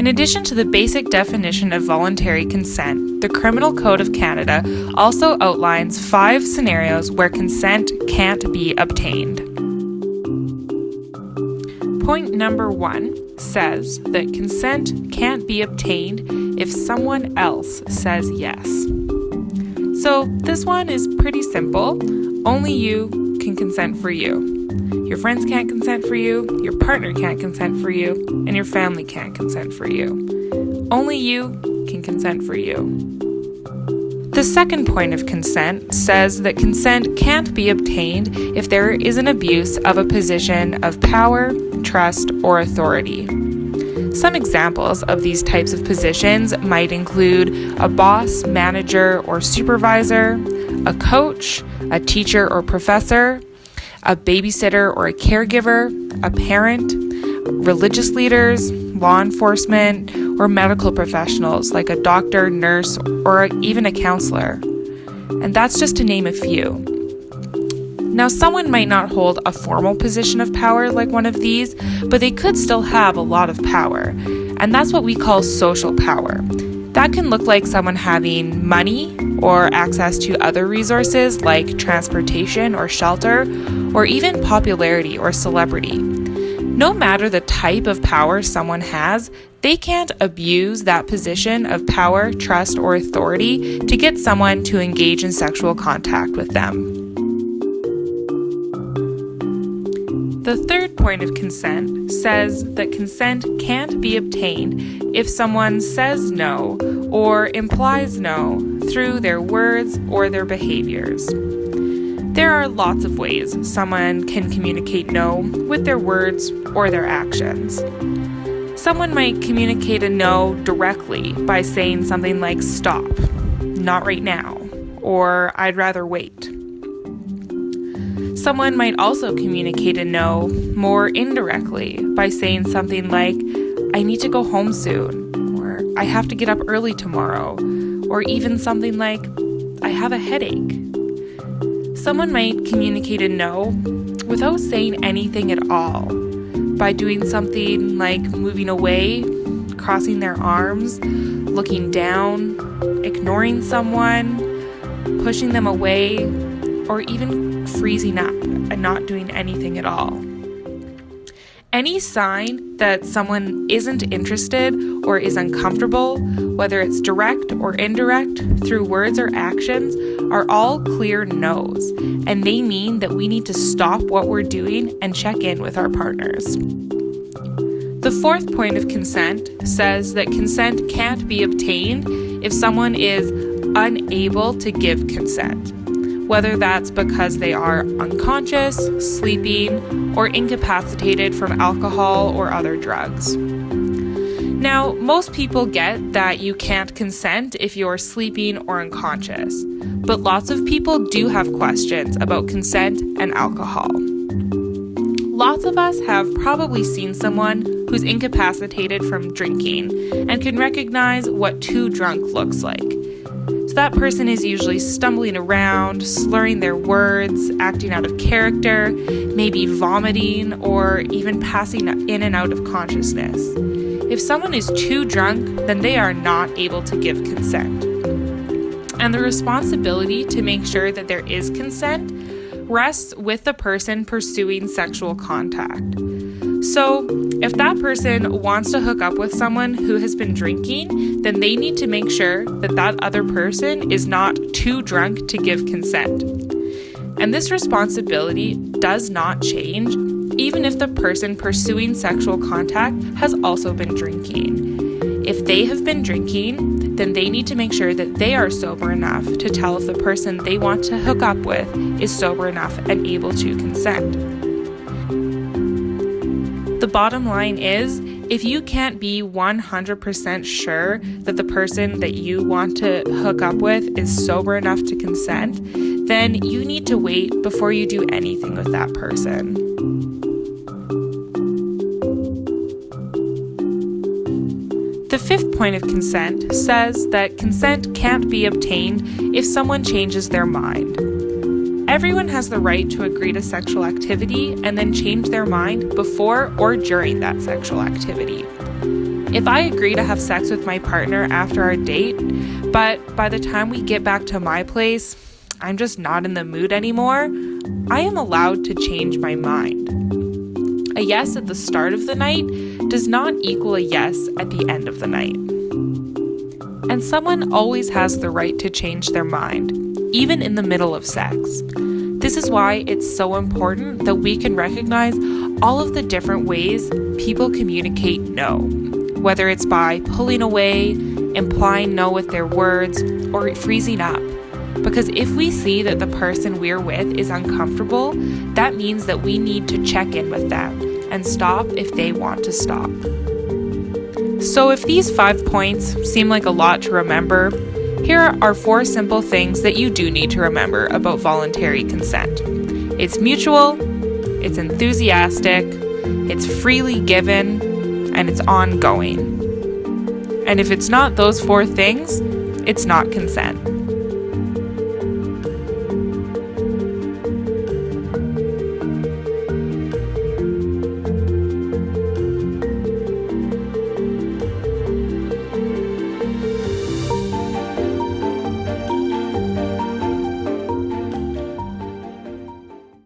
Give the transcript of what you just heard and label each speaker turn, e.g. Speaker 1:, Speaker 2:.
Speaker 1: In addition to the basic definition of voluntary consent, the Criminal Code of Canada also outlines 5 scenarios where consent can't be obtained. Point number 1 says that consent can't be obtained if someone else says yes. So this one is pretty simple. Only you can consent for you. Your friends can't consent for you, your partner can't consent for you, and your family can't consent for you. Only you can consent for you. The second point of consent says that consent can't be obtained if there is an abuse of a position of power, trust, or authority. Some examples of these types of positions might include a boss, manager, or supervisor, a coach, a teacher or professor, a babysitter or a caregiver, a parent, religious leaders, law enforcement, or medical professionals like a doctor, nurse, or even a counselor. And that's just to name a few. Now, someone might not hold a formal position of power like one of these, but they could still have a lot of power. And that's what we call social power. That can look like someone having money or access to other resources like transportation or shelter, or even popularity or celebrity. No matter the type of power someone has, they can't abuse that position of power, trust, or authority to get someone to engage in sexual contact with them. The third point of consent says that consent can't be obtained if someone says no or implies no through their words or their behaviors. There are lots of ways someone can communicate no with their words or their actions. Someone might communicate a no directly by saying something like "stop," "not right now," or "I'd rather wait." Someone might also communicate a no more indirectly by saying something like, "I need to go home soon," or "I have to get up early tomorrow," or even something like, "I have a headache." Someone might communicate a no without saying anything at all, by doing something like moving away, crossing their arms, looking down, ignoring someone, pushing them away, or even freezing up and not doing anything at all. Any sign that someone isn't interested or is uncomfortable, whether it's direct or indirect, through words or actions, are all clear no's, and they mean that we need to stop what we're doing and check in with our partners. The fourth point of consent says that consent can't be obtained if someone is unable to give consent, whether that's because they are unconscious, sleeping, or incapacitated from alcohol or other drugs. Now, most people get that you can't consent if you're sleeping or unconscious, but lots of people do have questions about consent and alcohol. Lots of us have probably seen someone who's incapacitated from drinking and can recognize what too drunk looks like. So that person is usually stumbling around, slurring their words, acting out of character, maybe vomiting, or even passing in and out of consciousness. If someone is too drunk, then they are not able to give consent. And the responsibility to make sure that there is consent rests with the person pursuing sexual contact. So, if that person wants to hook up with someone who has been drinking, then they need to make sure that that other person is not too drunk to give consent. And this responsibility does not change even if the person pursuing sexual contact has also been drinking. If they have been drinking, then they need to make sure that they are sober enough to tell if the person they want to hook up with is sober enough and able to consent. The bottom line is, if you can't be 100% sure that the person that you want to hook up with is sober enough to consent, then you need to wait before you do anything with that person. The fifth point of consent says that consent can't be obtained if someone changes their mind. Everyone has the right to agree to sexual activity and then change their mind before or during that sexual activity. If I agree to have sex with my partner after our date, but by the time we get back to my place, I'm just not in the mood anymore, I am allowed to change my mind. A yes at the start of the night does not equal a yes at the end of the night. And someone always has the right to change their mind, even in the middle of sex. This is why it's so important that we can recognize all of the different ways people communicate no, whether it's by pulling away, implying no with their words, or freezing up. Because if we see that the person we're with is uncomfortable, that means that we need to check in with them and stop if they want to stop. So if these 5 points seem like a lot to remember, here are 4 simple things that you do need to remember about voluntary consent. It's mutual, it's enthusiastic, it's freely given, and it's ongoing. And if it's not those 4 things, it's not consent.